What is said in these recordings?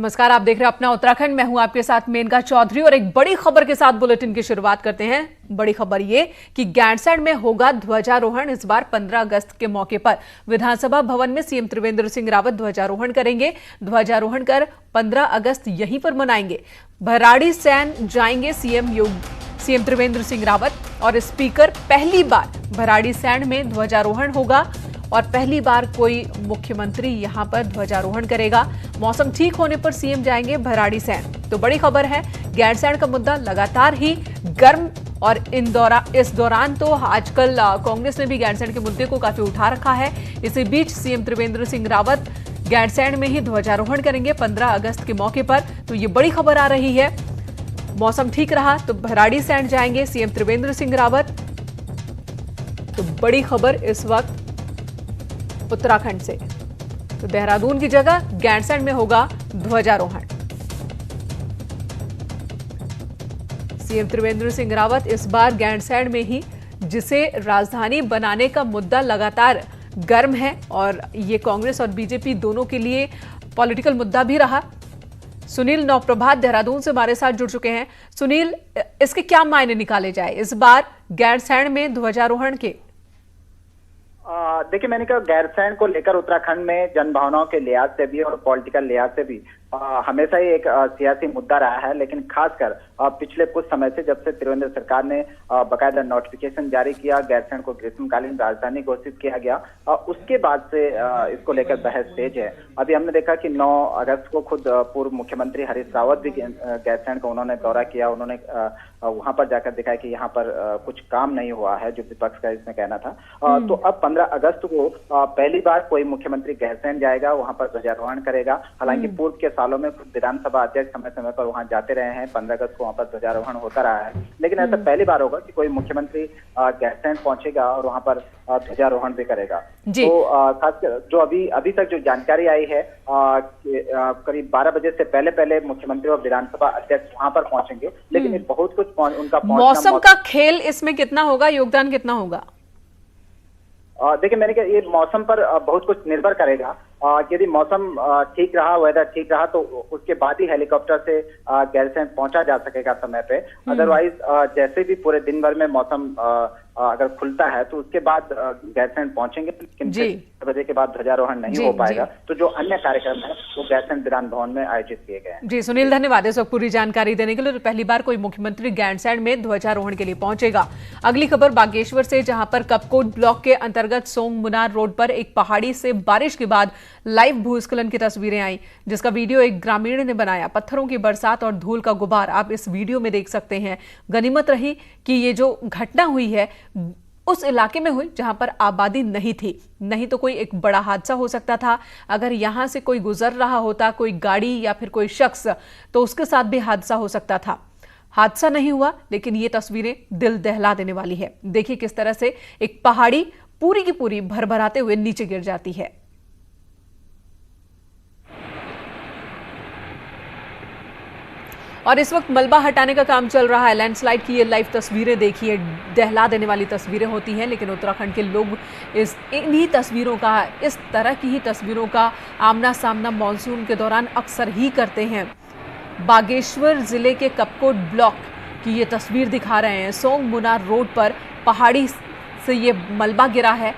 नमस्कार, आप देख रहे हैं अपना उत्तराखंड। मैं हूं आपके साथ मेनका चौधरी और एक बड़ी खबर के साथ बुलेटिन की शुरुआत करते हैं। बड़ी खबर ये कि गैरसैंण में होगा ध्वजारोहण। इस बार 15 अगस्त के मौके पर विधानसभा भवन में सीएम त्रिवेंद्र सिंह रावत ध्वजारोहण करेंगे। ध्वजारोहण कर 15 अगस्त यहीं पर मनाएंगे। भराड़ीसैंण जाएंगे सीएम त्रिवेंद्र सिंह रावत और स्पीकर पहली बार भराड़ीसैंण में ध्वजारोहण होगा और पहली बार कोई मुख्यमंत्री यहां पर ध्वजारोहण करेगा। मौसम ठीक होने पर सीएम जाएंगे भराड़ीसैंण। तो बड़ी खबर है, गैरसैंण का मुद्दा लगातार ही गर्म और इस दौरान तो आजकल कांग्रेस ने भी गैरसैंण के मुद्दे को काफी उठा रखा है। इसी बीच सीएम त्रिवेंद्र सिंह रावत गैरसैंण में ही ध्वजारोहण करेंगे 15 अगस्त के मौके पर। तो ये बड़ी खबर आ रही है। मौसम ठीक रहा तो भराड़ीसैंण जाएंगे सीएम त्रिवेंद्र सिंह रावत। तो बड़ी खबर इस वक्त उत्तराखंड से। तो देहरादून की जगह गैरसैंण में होगा ध्वजारोहण। सीएम त्रिवेंद्र सिंह रावत इस बार गैरसैंण में ही, जिसे राजधानी बनाने का मुद्दा लगातार गर्म है और ये कांग्रेस और बीजेपी दोनों के लिए पॉलिटिकल मुद्दा भी रहा। सुनील नवप्रभात देहरादून से हमारे साथ जुड़ चुके हैं। सुनील, इसके क्या मायने निकाले जाए इस बार गैरसैंण में ध्वजारोहण के? देखिए, मैंने कहा गैरसैंण को लेकर उत्तराखंड में जनभावनाओं के लिहाज से भी और पॉलिटिकल लिहाज से भी हमेशा ही एक सियासी मुद्दा रहा है। लेकिन खासकर पिछले कुछ समय से, जब से त्रिवेंद्र सरकार ने बाकायदा नोटिफिकेशन जारी किया, गैरसैंण को ग्रीष्मकालीन राजधानी घोषित किया गया, उसके बाद से इसको लेकर बहस तेज है। अभी हमने देखा कि 9 अगस्त को खुद पूर्व मुख्यमंत्री हरीश रावत भी गैरसैंण का उन्होंने दौरा किया। उन्होंने वहां पर जाकर दिखाया कि यहाँ पर कुछ काम नहीं हुआ है, जो विपक्ष का इसमें कहना था। तो अब 15 अगस्त को पहली बार कोई मुख्यमंत्री गैरसैंण जाएगा, वहां पर ध्वजारोहण करेगा। हालांकि पूर्व के सालों में खुद विधानसभा अध्यक्ष समय समय पर वहां जाते रहे हैं। 15 अगस्त को वहां पर ध्वजारोहण होता रहा है, लेकिन ऐसा पहली बार होगा कि कोई मुख्यमंत्री गैरसैंण पहुंचेगा और वहां पर ध्वजारोहण भी करेगा। तो खासकर जो अभी तक जो जानकारी आई है, करीब 12 बजे से पहले मुख्यमंत्री और विधानसभा अध्यक्ष वहां पर पहुंचेंगे। लेकिन ये बहुत कुछ उनका मौसम का खेल इसमें कितना होगा, योगदान कितना होगा? देखिए, मैंने कहा ये मौसम पर बहुत कुछ निर्भर करेगा। यदि मौसम ठीक रहा, वेदर ठीक रहा, तो उसके बाद ही हेलीकॉप्टर से गैरसैंण पहुंचा जा सकेगा समय पे। अदरवाइज जैसे भी पूरे दिन भर में मौसम अगर खुलता है तो उसके बाद गैरसैंण पहुंचेंगे, लेकिन 6 बजे के बाद ध्वजारोहण नहीं हो पाएगा। तो जो अन्य कार्यक्रम है वो गैरसैंण विधान भवन में आयोजित किए गए हैं। जी सुनील, धन्यवाद इस वक्त पूरी जानकारी देने के लिए। तो पहली बार कोई मुख्यमंत्री गैरसैंण में ध्वजारोहण के लिए पहुंचेगा। अगली खबर बागेश्वर से, जहां पर कपकोट ब्लॉक के अंतर्गत सोंग मुनार रोड पर एक पहाड़ी से बारिश के बाद लाइव भूस्खलन की तस्वीरें आई, जिसका वीडियो एक ग्रामीण ने बनाया। पत्थरों की बरसात और धूल का गुबार आप इस वीडियो में देख सकते हैं। गनीमत रही कि ये जो घटना हुई है उस इलाके में हुई जहां पर आबादी नहीं थी, नहीं तो कोई एक बड़ा हादसा हो सकता था। अगर यहां से कोई गुजर रहा होता, कोई गाड़ी या फिर कोई शख्स, तो उसके साथ भी हादसा हो सकता था। हादसा नहीं हुआ, लेकिन ये तस्वीरें दिल दहला देने वाली है। देखिए किस तरह से एक पहाड़ी पूरी की पूरी भरभराते हुए नीचे गिर जाती है। और इस वक्त मलबा हटाने का काम चल रहा है। लैंडस्लाइड की ये लाइव तस्वीरें देखिए, दहला देने वाली तस्वीरें होती हैं, लेकिन उत्तराखंड के लोग इन्हीं तस्वीरों का, इस तरह की ही तस्वीरों का आमना सामना मानसून के दौरान अक्सर ही करते हैं। बागेश्वर जिले के कपकोट ब्लॉक की ये तस्वीर दिखा रहे हैं। सोंग मुनार रोड पर पहाड़ी से ये मलबा गिरा है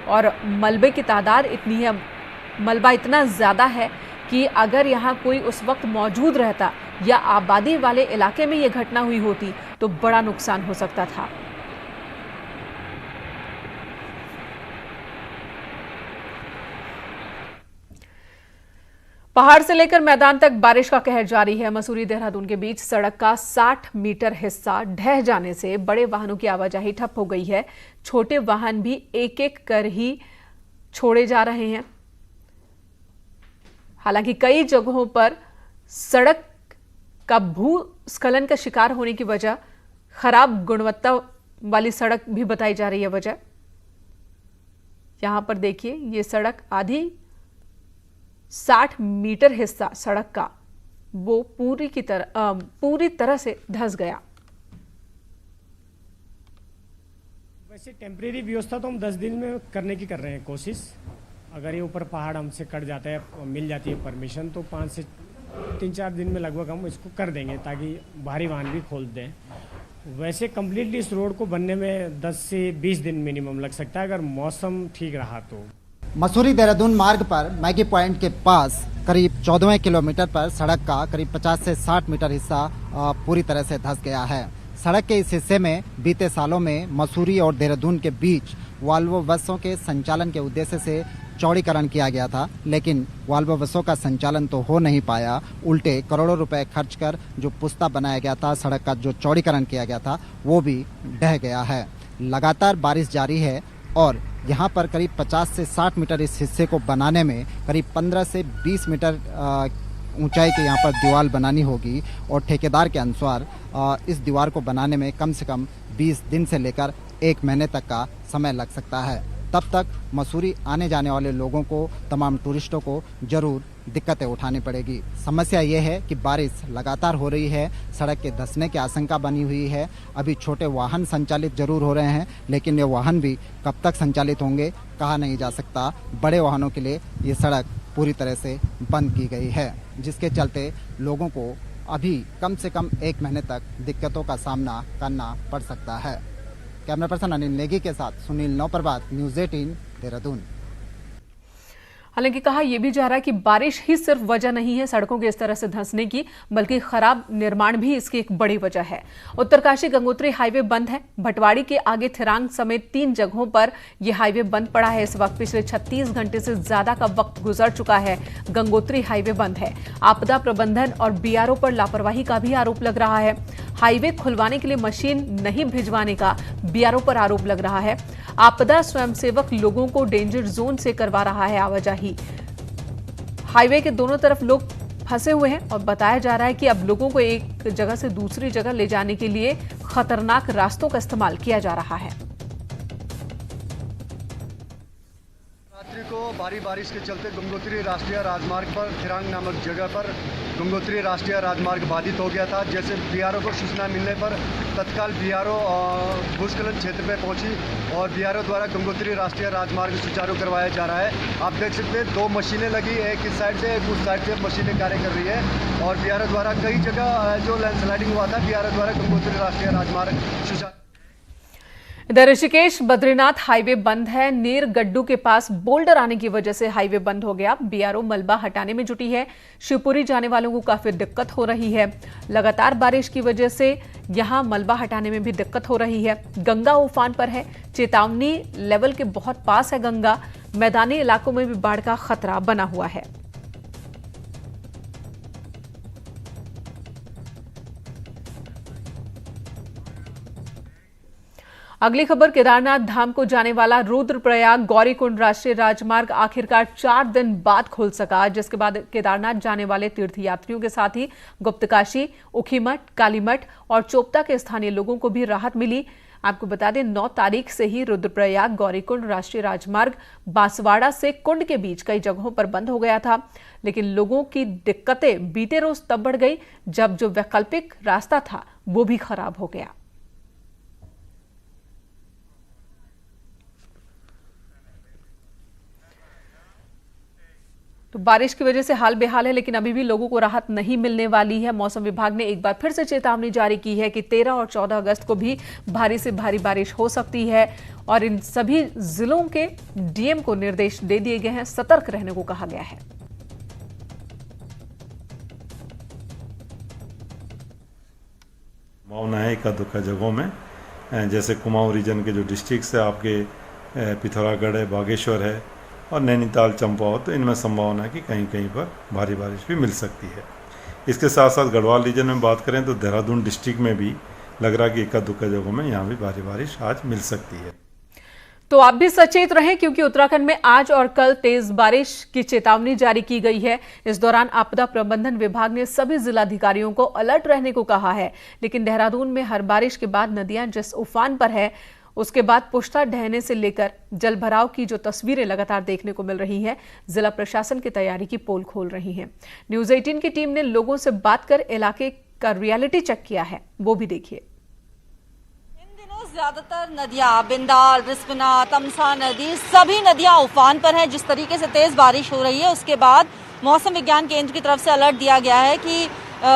और मलबे की तादाद इतनी है, मलबा इतना ज़्यादा है कि अगर यहाँ कोई उस वक्त मौजूद रहता या आबादी वाले इलाके में यह घटना हुई होती तो बड़ा नुकसान हो सकता था। पहाड़ से लेकर मैदान तक बारिश का कहर जारी है। मसूरी देहरादून के बीच सड़क का 60 मीटर हिस्सा ढह जाने से बड़े वाहनों की आवाजाही ठप हो गई है। छोटे वाहन भी एक एक कर ही छोड़े जा रहे हैं। हालांकि कई जगहों पर सड़क का भूस्खलन का शिकार होने की वजह खराब गुणवत्ता वाली सड़क भी बताई जा रही है वजह। यहां पर देखिए, ये सड़क आधी 60 मीटर हिस्सा सड़क का वो पूरी तरह से धंस गया। वैसे टेम्परेरी व्यवस्था तो हम 10 दिन में करने की कर रहे हैं कोशिश। अगर ये ऊपर पहाड़ हमसे कट जाता है, मिल जाती है परमिशन, तो 5 से 3-4 दिन में लगभग हम इसको कर देंगे ताकि भारी वाहन भी खोल दें। वैसे कम्प्लीटली इस रोड को बनने में 10 से 20 दिन मिनिमम लग सकता है अगर मौसम ठीक रहा तो। मसूरी देहरादून मार्ग पर मैगी पॉइंट के पास करीब 14वें किलोमीटर पर सड़क का करीब 50 से 60 मीटर हिस्सा पूरी तरह से धंस गया है। सड़क के इस हिस्से में बीते सालों में मसूरी और देहरादून के बीच वॉल्वो बसों के संचालन के उद्देश्य से चौड़ीकरण किया गया था, लेकिन वॉल्वो बसों का संचालन तो हो नहीं पाया। उल्टे करोड़ों रुपए खर्च कर जो पुस्ता बनाया गया था, सड़क का जो चौड़ीकरण किया गया था, वो भी ढह गया है। लगातार बारिश जारी है और यहाँ पर करीब 50 से 60 मीटर इस हिस्से को बनाने में करीब 15 से 20 मीटर ऊंचाई की यहाँ पर दीवार बनानी होगी और ठेकेदार के अनुसार इस दीवार को बनाने में कम से कम 20 दिन से लेकर 1 महीने तक का समय लग सकता है। तब तक मसूरी आने जाने वाले लोगों को, तमाम टूरिस्टों को जरूर दिक्कतें उठानी पड़ेगी। समस्या ये है कि बारिश लगातार हो रही है, सड़क के धंसने की आशंका बनी हुई है। अभी छोटे वाहन संचालित जरूर हो रहे हैं, लेकिन ये वाहन भी कब तक संचालित होंगे कहा नहीं जा सकता। बड़े वाहनों के लिए ये सड़क पूरी तरह से बंद की गई है, जिसके चलते लोगों को अभी कम से कम 1 महीने तक दिक्कतों का सामना करना पड़ सकता है। कैमरा पर्सन अनिल नेगी के साथ सुनील नौप्रभात, न्यूज़ 18 देहरादून। हालांकि कहा यह भी जा रहा है कि बारिश ही सिर्फ वजह नहीं है सड़कों के इस तरह से धंसने की, बल्कि खराब निर्माण भी इसकी एक बड़ी वजह है। उत्तरकाशी गंगोत्री हाईवे बंद है। भटवाड़ी के आगे थिरांग समेत 3 जगहों पर यह हाईवे बंद पड़ा है। इस वक्त पिछले 36 घंटे से ज्यादा का वक्त गुजर चुका है। गंगोत्री हाईवे बंद है। आपदा प्रबंधन और बीआरओ पर लापरवाही का भी आरोप लग रहा है। हाईवे खुलवाने के लिए मशीन नहीं भिजवाने का बीआरओ पर आरोप लग रहा है। आपदा स्वयंसेवक लोगों को डेंजर जोन से करवा रहा है आवाजाही। हाईवे के दोनों तरफ लोग फंसे हुए हैं और बताया जा रहा है कि अब लोगों को एक जगह से दूसरी जगह ले जाने के लिए खतरनाक रास्तों का इस्तेमाल किया जा रहा है। रात्रि को भारी बारिश के चलते गंगोत्री राष्ट्रीय राजमार्ग पर थिरांग नामक जगह पर गंगोत्री राष्ट्रीय राजमार्ग बाधित हो गया था। जैसे बीआरओ को सूचना मिलने पर तत्काल बीआरओ भूस्खलन क्षेत्र में पहुंची और बीआरओ द्वारा गंगोत्री राष्ट्रीय राजमार्ग सुचारू करवाया जा रहा है। आप देख सकते हैं 2 मशीनें लगी, एक इस साइड से एक उस साइड से मशीनें कार्य कर रही है और बीआरओ द्वारा कई जगह जो लैंडस्लाइडिंग हुआ था, बीआरओ द्वारा गंगोत्री राष्ट्रीय राजमार्ग सुचारू। इधर ऋषिकेश बद्रीनाथ हाईवे बंद है। नीर गड्डू के पास बोल्डर आने की वजह से हाईवे बंद हो गया। बीआरओ मलबा हटाने में जुटी है। शिवपुरी जाने वालों को काफी दिक्कत हो रही है। लगातार बारिश की वजह से यहां मलबा हटाने में भी दिक्कत हो रही है। गंगा उफान पर है। चेतावनी लेवल के बहुत पास है गंगा। मैदानी इलाकों में भी बाढ़ का खतरा बना हुआ है। अगली खबर, केदारनाथ धाम को जाने वाला रुद्रप्रयाग गौरीकुंड राष्ट्रीय राजमार्ग आखिरकार 4 दिन बाद खुल सका, जिसके बाद केदारनाथ जाने वाले तीर्थयात्रियों के साथ ही गुप्तकाशी, उखीमठ, कालीमठ और चोपता के स्थानीय लोगों को भी राहत मिली। आपको बता दें 9 तारीख से ही रुद्रप्रयाग गौरीकुंड राष्ट्रीय राजमार्ग बांसवाड़ा से कुंड के बीच कई जगहों पर बंद हो गया था, लेकिन लोगों की दिक्कतें बीते रोज तब बढ़ गई जब जो वैकल्पिक रास्ता था वो भी खराब हो गया। तो बारिश की वजह से हाल बेहाल है, लेकिन अभी भी लोगों को राहत नहीं मिलने वाली है। मौसम विभाग ने एक बार फिर से चेतावनी जारी की है कि 13 और 14 अगस्त को भी भारी से भारी बारिश हो सकती है और इन सभी जिलों के डीएम को निर्देश दे दिए गए हैं, सतर्क रहने को कहा गया है। संभावना है एका दुक्का जगहों में, जैसे कुमाऊं रीजन के जो डिस्ट्रिक्ट्स है आपके पिथौरागढ़ है, बागेश्वर है और नैनीताल, चंपावत, तो इनमें संभावना है कि कहीं कहीं पर भारी बारिश भी मिल सकती है। इसके साथ साथ गढ़वाल रीजन में बात करें तो देहरादून डिस्ट्रिक्ट में भी लग रहा है कि एका दुक्का जगहों में यहाँ भी भारी बारिश आज मिल सकती है। तो आप भी सचेत रहें, क्योंकि उत्तराखंड में आज और कल तेज बारिश की चेतावनी जारी की गई है। इस दौरान आपदा प्रबंधन विभाग ने सभी जिलाधिकारियों को अलर्ट रहने को कहा है, लेकिन देहरादून में हर बारिश के बाद नदियां जिस उफान पर है, उसके बाद पुश्ता ढहने से लेकर जलभराव की जो तस्वीरें लगातार देखने को मिल रही हैं, जिला प्रशासन की तैयारी की पोल खोल रही हैं। न्यूज़ 18 की टीम ने लोगों से बात कर इलाके का रियलिटी चेक किया है, वो भी देखिए। ज्यादातर नदियां, बिंदाल, रिस्पना, तमसा नदी, सभी नदियां उफान पर हैं। जिस तरीके से तेज बारिश हो रही है उसके बाद मौसम विज्ञान केंद्र की तरफ से अलर्ट दिया गया है कि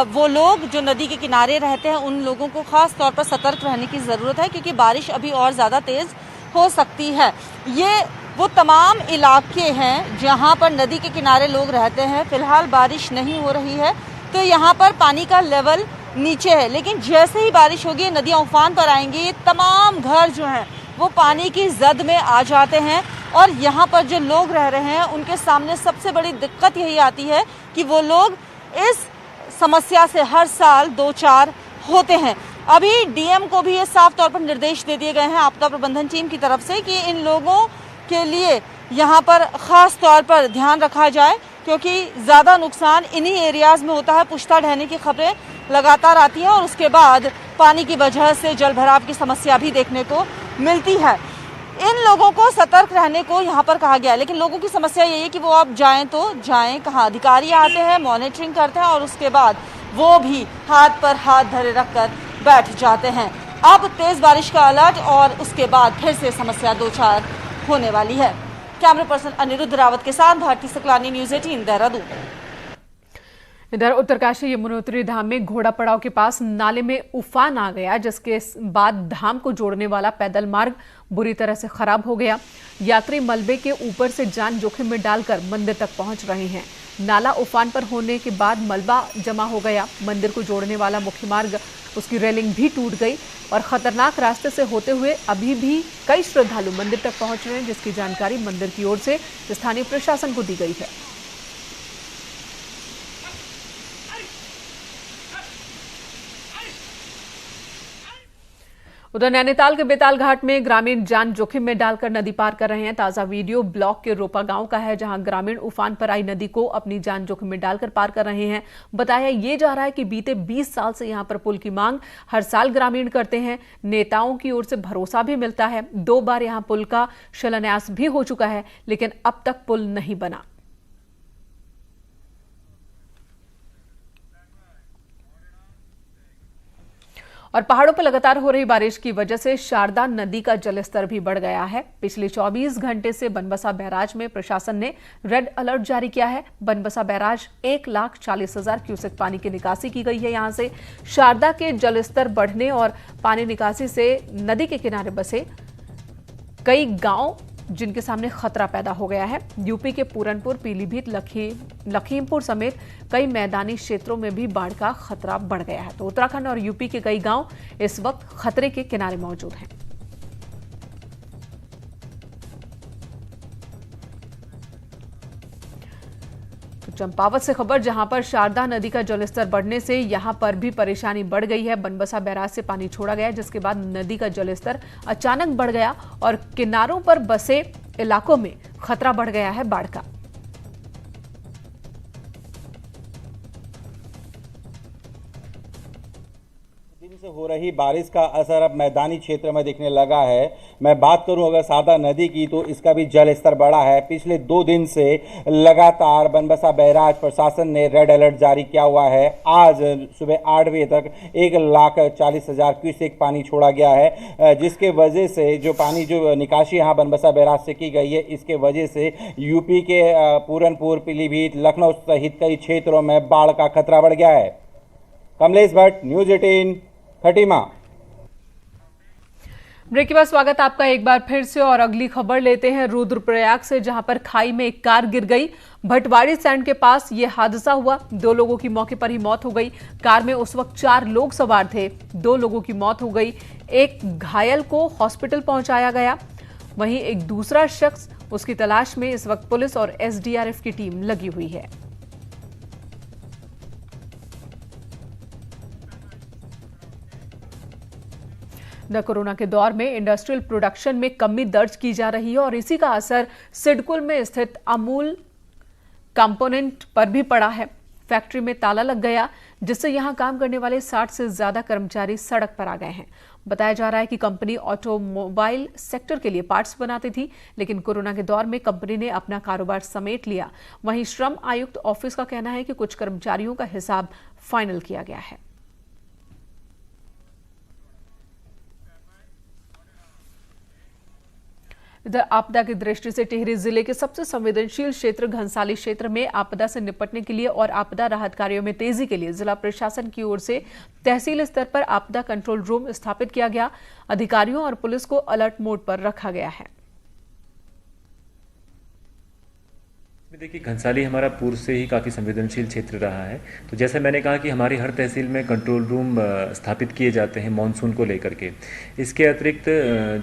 वो लोग जो नदी के किनारे रहते हैं उन लोगों को खास तौर पर सतर्क रहने की ज़रूरत है, क्योंकि बारिश अभी और ज़्यादा तेज़ हो सकती है। ये वो तमाम इलाके हैं जहां पर नदी के किनारे लोग रहते हैं। फिलहाल बारिश नहीं हो रही है तो यहाँ पर पानी का लेवल नीचे है, लेकिन जैसे ही बारिश होगी नदियाँ उफान पर आएंगी, ये तमाम घर जो हैं वो पानी की जद में आ जाते हैं। और यहाँ पर जो लोग रह रहे हैं उनके सामने सबसे बड़ी दिक्कत यही आती है कि वो लोग इस समस्या से हर साल दो चार होते हैं। अभी डीएम को भी ये साफ तौर पर निर्देश दे दिए गए हैं आपदा प्रबंधन टीम की तरफ से कि इन लोगों के लिए यहाँ पर खास तौर पर ध्यान रखा जाए, क्योंकि ज़्यादा नुकसान इन्हीं एरियाज़ में होता है। पुश्ता ढहने की खबरें लगातार आती हैं और उसके बाद पानी की वजह से जल भराव की समस्या भी देखने को मिलती है। इन लोगों को सतर्क रहने को यहाँ पर कहा गया है, लेकिन लोगों की समस्या यही है कि वो अब जाएं तो जाएं कहाँ। अधिकारी आते हैं, मॉनिटरिंग करते हैं और उसके बाद वो भी हाथ पर हाथ धरे रखकर बैठ जाते हैं। अब तेज बारिश का अलर्ट और उसके बाद फिर से समस्या दो चार होने वाली है। कैमरा पर्सन अनिरुद्ध रावत के साथ भारती सकलानी, न्यूज़ 18 देहरादून। इधर उत्तरकाशी यमुनोत्री धाम में घोड़ा पड़ाव के पास नाले में उफान आ गया, जिसके बाद धाम को जोड़ने वाला पैदल मार्ग बुरी तरह से खराब हो गया। यात्री मलबे के ऊपर से जान जोखिम में डालकर मंदिर तक पहुंच रहे हैं। नाला उफान पर होने के बाद मलबा जमा हो गया। मंदिर को जोड़ने वाला मुख्य मार्ग, उसकी रेलिंग भी टूट गई और खतरनाक रास्ते से होते हुए अभी भी कई श्रद्धालु मंदिर तक पहुंच रहे हैं, जिसकी जानकारी मंदिर की ओर से स्थानीय प्रशासन को दी गई है। उधर नैनीताल के बेताल घाट में ग्रामीण जान जोखिम में डालकर नदी पार कर रहे हैं। ताजा वीडियो ब्लॉक के रोपा गांव का है, जहां ग्रामीण उफान पर आई नदी को अपनी जान जोखिम में डालकर पार कर रहे हैं। बताया ये जा रहा है कि बीते 20 साल से यहां पर पुल की मांग हर साल ग्रामीण करते हैं। नेताओं की ओर से भरोसा भी मिलता है। 2 बार यहां पुल का शिलान्यास भी हो चुका है, लेकिन अब तक पुल नहीं बना। और पहाड़ों पर लगातार हो रही बारिश की वजह से शारदा नदी का जलस्तर भी बढ़ गया है। पिछले 24 घंटे से बनबसा बैराज में प्रशासन ने रेड अलर्ट जारी किया है। बनबसा बैराज 1,40,000 क्यूसेक पानी की निकासी की गई है। यहां से शारदा के जलस्तर बढ़ने और पानी निकासी से नदी के किनारे बसे कई गांव जिनके सामने खतरा पैदा हो गया है। यूपी के पूरनपुर, पीलीभीत, लखीमपुर समेत कई मैदानी क्षेत्रों में भी बाढ़ का खतरा बढ़ गया है। तो उत्तराखंड और यूपी के कई गांव इस वक्त खतरे के किनारे मौजूद हैं। चंपावत से खबर, जहां पर शारदा नदी का जलस्तर बढ़ने से यहां पर भी परेशानी बढ़ गई है। बनबसा बैराज से पानी छोड़ा गया, जिसके बाद नदी का जलस्तर अचानक बढ़ गया और किनारों पर बसे इलाकों में खतरा बढ़ गया है बाढ़ का। से हो रही बारिश का असर अब मैदानी क्षेत्र में दिखने लगा है। मैं बात करूं अगर शारदा नदी की, तो इसका भी जल स्तर बढ़ा है। पिछले 2 दिन से लगातार बनबसा बैराज प्रशासन ने रेड अलर्ट जारी किया हुआ है। आज सुबह 8 बजे तक 1,40,000 क्यूसेक पानी छोड़ा गया है, जिसके वजह से जो पानी जो निकासी यहाँ बनबसा बैराज से की गई है, इसके वजह से यूपी के पूरनपुर, पीलीभीत, लखनऊ सहित कई क्षेत्रों में बाढ़ का खतरा बढ़ गया है। कमलेश भट्ट, न्यूज़ 18 खटीमा। ब्रेक के बाद स्वागत आपका एक बार फिर से और अगली खबर लेते हैं रुद्रप्रयाग से, जहां पर खाई में एक कार गिर गई। भटवाड़ी सैंड के पास यह हादसा हुआ। 2 लोगों की मौके पर ही मौत हो गई। कार में उस वक्त 4 लोग सवार थे। 2 लोगों की मौत हो गई। एक घायल को हॉस्पिटल पहुंचाया गया। वहीं एक दूसरा शख्स, उसकी तलाश में इस वक्त पुलिस और एसडीआरएफ की टीम लगी हुई है। कोरोना के दौर में इंडस्ट्रियल प्रोडक्शन में कमी दर्ज की जा रही है और इसी का असर सिडकुल में स्थित अमूल कंपोनेंट पर भी पड़ा है। फैक्ट्री में ताला लग गया, जिससे यहां काम करने वाले 60 से ज्यादा कर्मचारी सड़क पर आ गए हैं। बताया जा रहा है कि कंपनी ऑटोमोबाइल सेक्टर के लिए पार्ट्स बनाती थी, लेकिन कोरोना के दौर में कंपनी ने अपना कारोबार समेट लिया। वहीं श्रम आयुक्त ऑफिस का कहना है कि कुछ कर्मचारियों का हिसाब फाइनल किया गया है। इधर आपदा की दृष्टि से टिहरी जिले के सबसे संवेदनशील क्षेत्र घनसाली क्षेत्र में आपदा से निपटने के लिए और आपदा राहत कार्यों में तेजी के लिए जिला प्रशासन की ओर से तहसील स्तर पर आपदा कंट्रोल रूम स्थापित किया गया। अधिकारियों और पुलिस को अलर्ट मोड पर रखा गया है। देखिए, घनसाली हमारा पूर्व से ही काफ़ी संवेदनशील क्षेत्र रहा है। तो जैसे मैंने कहा कि हमारी हर तहसील में कंट्रोल रूम स्थापित किए जाते हैं मानसून को लेकर के। इसके अतिरिक्त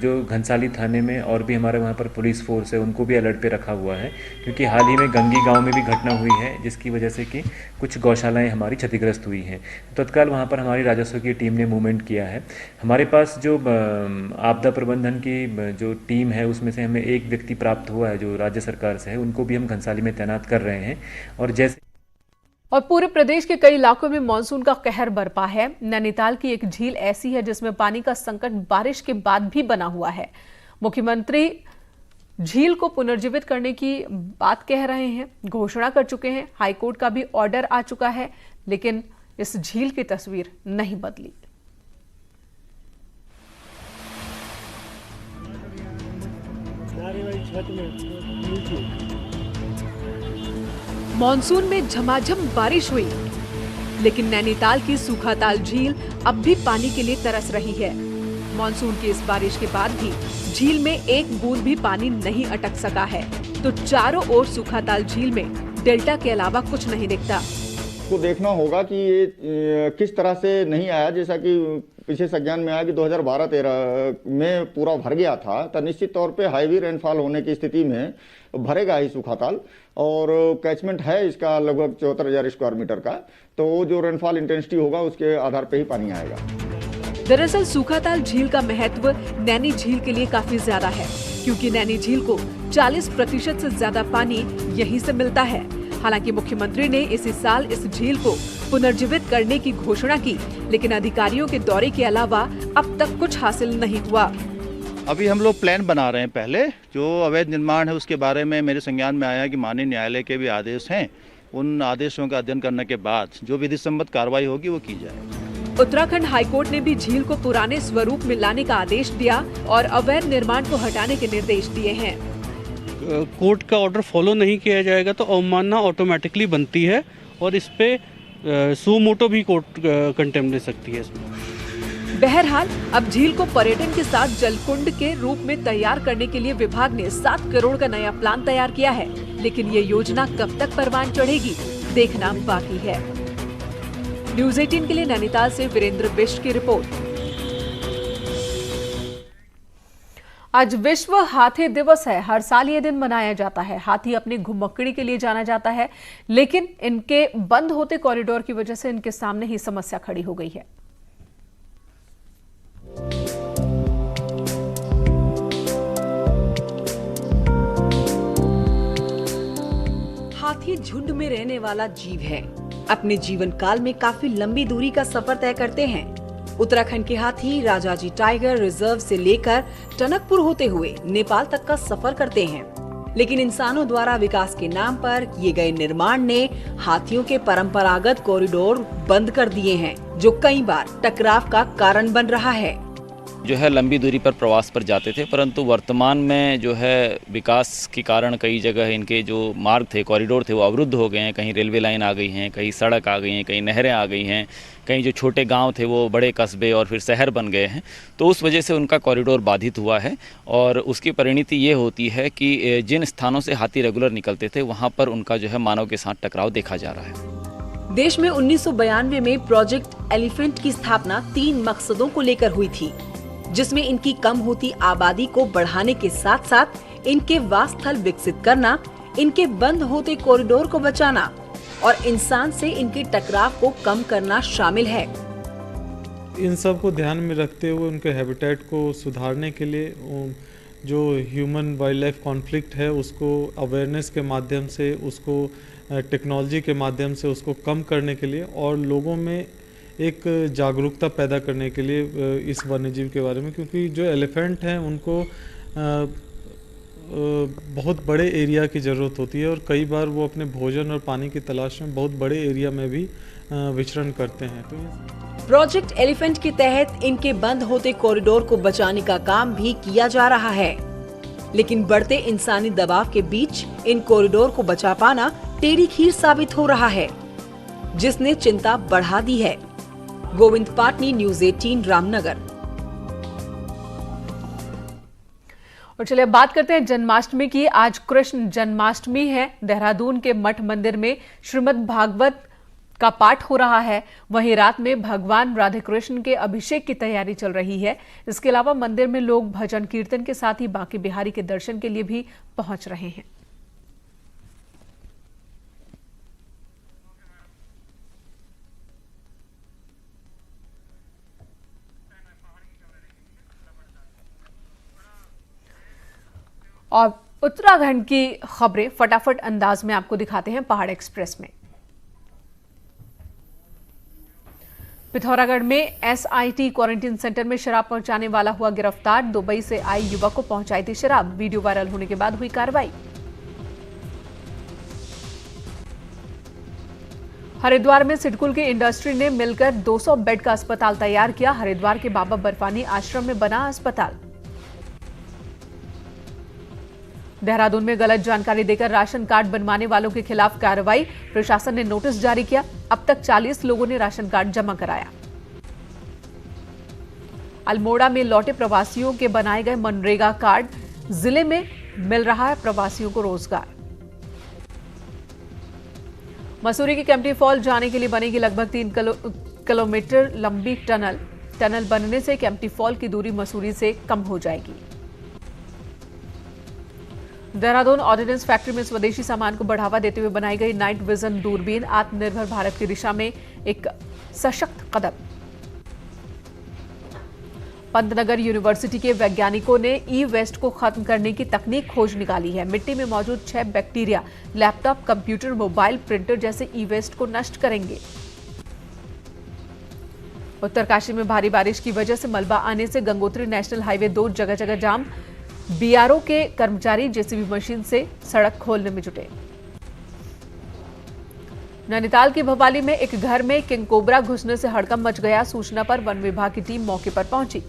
जो घनसाली थाने में और भी हमारे वहाँ पर पुलिस फोर्स है, उनको भी अलर्ट पे रखा हुआ है, क्योंकि हाल ही में गंगी गांव में भी घटना हुई है जिसकी वजह से कि कुछ गौशालाएँ हमारी क्षतिग्रस्त हुई हैं। तत्काल वहाँ पर हमारी राजस्व की टीम ने मूवमेंट किया है। हमारे पास जो आपदा प्रबंधन की जो टीम है उसमें से हमें एक व्यक्ति प्राप्त हुआ है जो राज्य सरकार से है, उनको भी हम घनसाली में तैनात कर रहे हैं। और पूरे प्रदेश के कई इलाकों में मानसून का कहर बरपा है। नैनीताल की एक झील ऐसी है जिसमें पानी का संकट बारिश के बाद भी बना हुआ है। मुख्यमंत्री झील को पुनर्जीवित करने की बात कह रहे हैं, घोषणा कर चुके हैं। हाईकोर्ट का भी ऑर्डर आ चुका है, लेकिन इस झील की तस्वीर नहीं बदली। मानसून में झमाझम बारिश हुई, लेकिन नैनीताल की सूखाताल झील अब भी पानी के लिए तरस रही है। मानसून की इस बारिश के बाद भी झील में एक बूंद भी पानी नहीं अटक सका है, तो चारों ओर सूखाताल झील में डेल्टा के अलावा कुछ नहीं दिखता। को देखना होगा कि ये किस तरह से नहीं आया। जैसा कि पीछे संज्ञान में आया कि 2012-13 में पूरा भर गया था, तो निश्चित तौर पे हाईवी रेनफॉल होने की स्थिति में भरेगा ही सूखाताल। और कैचमेंट है इसका लगभग 74,000 स्क्वायर मीटर का, तो जो रेनफॉल इंटेंसिटी होगा उसके आधार पे ही पानी आएगा। दरअसल सूखाताल झील का महत्व नैनी झील के लिए काफी ज्यादा है, क्योंकि नैनी झील को 40% से ज्यादा पानी यहीं से मिलता है। हालांकि मुख्यमंत्री ने इसी साल इस झील को पुनर्जीवित करने की घोषणा की, लेकिन अधिकारियों के दौरे के अलावा अब तक कुछ हासिल नहीं हुआ। अभी हम लोग प्लान बना रहे हैं। पहले जो अवैध निर्माण है उसके बारे में मेरे संज्ञान में आया कि माननीय न्यायालय के भी आदेश हैं, उन आदेशों का अध्ययन करने के बाद जो विधि सम्मत कार्रवाई होगी वो की जाएगी। उत्तराखंड हाईकोर्ट ने भी झील को पुराने स्वरूप में लाने का आदेश दिया और अवैध निर्माण को हटाने के निर्देश दिए हैं। कोर्ट का ऑर्डर फॉलो नहीं किया जाएगा तो अवमानना ऑटोमेटिकली बनती है और इस पे सू मोटो भी कोर्ट कंटेम्प्ट ले सकती है इसमें। बहरहाल अब झील को पर्यटन के साथ जलकुंड के रूप में तैयार करने के लिए विभाग ने 7 करोड़ का नया प्लान तैयार किया है, लेकिन ये योजना कब तक परवान चढ़ेगी, देखना बाकी है। न्यूज़ 18 के लिए नैनीताल से वीरेंद्र बिष्ट की रिपोर्ट। आज विश्व हाथी दिवस है। हर साल ये दिन मनाया जाता है। हाथी अपनी घुमक्कड़ी के लिए जाना जाता है, लेकिन इनके बंद होते कॉरिडोर की वजह से इनके सामने ही समस्या खड़ी हो गई है। हाथी झुंड में रहने वाला जीव है। अपने जीवन काल में काफी लंबी दूरी का सफर तय करते हैं। उत्तराखंड के हाथी राजाजी टाइगर रिजर्व से लेकर टनकपुर होते हुए नेपाल तक का सफर करते हैं, लेकिन इंसानों द्वारा विकास के नाम पर किए गए निर्माण ने हाथियों के परंपरागत कॉरिडोर बंद कर दिए हैं, जो कई बार टकराव का कारण बन रहा है। जो है लंबी दूरी पर प्रवास पर जाते थे, परंतु वर्तमान में जो है विकास के कारण कई जगह इनके जो मार्ग थे, कॉरिडोर थे, वो अवरुद्ध हो गए हैं। कहीं रेलवे लाइन आ गई हैं, कहीं सड़क आ गई हैं, कहीं नहरें आ गई हैं, कहीं जो छोटे गांव थे वो बड़े कस्बे और फिर शहर बन गए हैं। तो उस वजह से उनका कॉरिडोर बाधित हुआ है और उसकी परिणति ये होती है कि जिन स्थानों से हाथी रेगुलर निकलते थे वहाँ पर उनका जो है मानव के साथ टकराव देखा जा रहा है। देश में 1992 में प्रोजेक्ट एलिफेंट की स्थापना 3 मकसदों को लेकर हुई थी, जिसमें इनकी कम होती आबादी को बढ़ाने के साथ साथ इनके वासस्थल विकसित करना, इनके बंद होते कॉरिडोर को बचाना और इंसान से इनके टकराव को कम करना शामिल है। इन सब को ध्यान में रखते हुए उनके हैबिटेट को सुधारने के लिए जो ह्यूमन वाइल्ड लाइफ कॉन्फ्लिक्ट है उसको अवेयरनेस के माध्यम से, उसको टेक्नोलॉजी के माध्यम से उसको कम करने के लिए और लोगों में एक जागरूकता पैदा करने के लिए इस वन्यजीव के बारे में, क्योंकि जो एलिफेंट हैं उनको बहुत बड़े एरिया की ज़रूरत होती है और कई बार वो अपने भोजन और पानी की तलाश में बहुत बड़े एरिया में भी विचरण करते हैं। तो प्रोजेक्ट एलिफेंट के तहत इनके बंद होते कॉरिडोर को बचाने का काम भी किया जा रहा है। लेकिन बढ़ते इंसानी दबाव के बीच इन कॉरिडोर को बचा पाना टेढ़ी खीर साबित हो रहा है, जिसने चिंता बढ़ा दी है। गोविंद पाटनी, न्यूज़ 18, रामनगर। और चलिए अब बात करते हैं जन्माष्टमी की। आज कृष्ण जन्माष्टमी है। देहरादून के मठ मंदिर में श्रीमद् भागवत का पाठ हो रहा है। वहीं रात में भगवान राधे कृष्ण के अभिषेक की तैयारी चल रही है। इसके अलावा मंदिर में लोग भजन कीर्तन के साथ ही बांके बिहारी के दर्शन के लिए भी पहुंच रहे हैं। और उत्तराखंड की खबरें फटाफट अंदाज में आपको दिखाते हैं पहाड़ एक्सप्रेस में। पिथौरागढ़ में एसआईटी क्वारंटीन सेंटर में शराब पहुंचाने वाला हुआ गिरफ्तार। दुबई से आई युवक को पहुंचाई थी शराब। वीडियो वायरल होने के बाद हुई कार्रवाई। हरिद्वार में सिडकुल की इंडस्ट्री ने मिलकर 200 बेड का अस्पताल तैयार किया। हरिद्वार के बाबा बर्फानी आश्रम में बना अस्पताल। देहरादून में गलत जानकारी देकर राशन कार्ड बनवाने वालों के खिलाफ कार्रवाई। प्रशासन ने नोटिस जारी किया। अब तक 40 लोगों ने राशन कार्ड जमा कराया। अल्मोड़ा में लौटे प्रवासियों के बनाए गए मनरेगा कार्ड। जिले में मिल रहा है प्रवासियों को रोजगार। मसूरी की केम्प्टी फॉल जाने के लिए बनेगी लगभग 3 किलोमीटर लंबी टनल बनने से केम्प्टी फॉल की दूरी मसूरी से कम हो जाएगी। देहरादून ऑर्डिनेंस फैक्ट्री में स्वदेशी सामान को बढ़ावा देते हुए बनाई गई नाइट विजन दूरबीन आत्मनिर्भर भारत की दिशा में एक सशक्त कदम। पंतनगर यूनिवर्सिटी के वैज्ञानिकों ने ई वेस्ट को खत्म करने की तकनीक खोज निकाली है। मिट्टी में मौजूद 6 bacteria laptop, computer, mobile, printer जैसे ई वेस्ट को नष्ट करेंगे। उत्तरकाशी में भारी बारिश की वजह से मलबा आने से गंगोत्री नेशनल हाईवे 2 जगह जगह जाम। बीआरओ के कर्मचारी जेसीबी मशीन से सड़क खोलने में जुटे। नैनीताल की भवाली में एक घर में किंग कोबरा घुसने से हड़कंप मच गया। सूचना पर वन विभाग की टीम मौके पर पहुंची।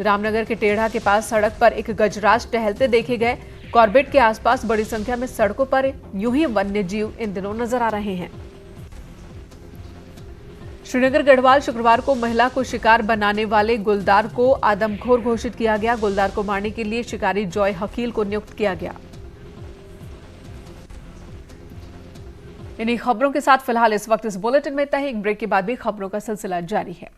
रामनगर के टेढ़ा के पास सड़क पर एक गजराज टहलते देखे गए। कॉर्बेट के आसपास बड़ी संख्या में सड़कों पर यूं ही वन्य जीव इन दिनों नजर आ रहे हैं। श्रीनगर गढ़वाल शुक्रवार को महिला को शिकार बनाने वाले गुलदार को आदमखोर घोषित किया गया। गुलदार को मारने के लिए शिकारी जॉय हकील को नियुक्त किया गया। इन्हीं खबरों के साथ फिलहाल इस वक्त इस बुलेटिन में इतना ही। एक ब्रेक के बाद भी खबरों का सिलसिला जारी है।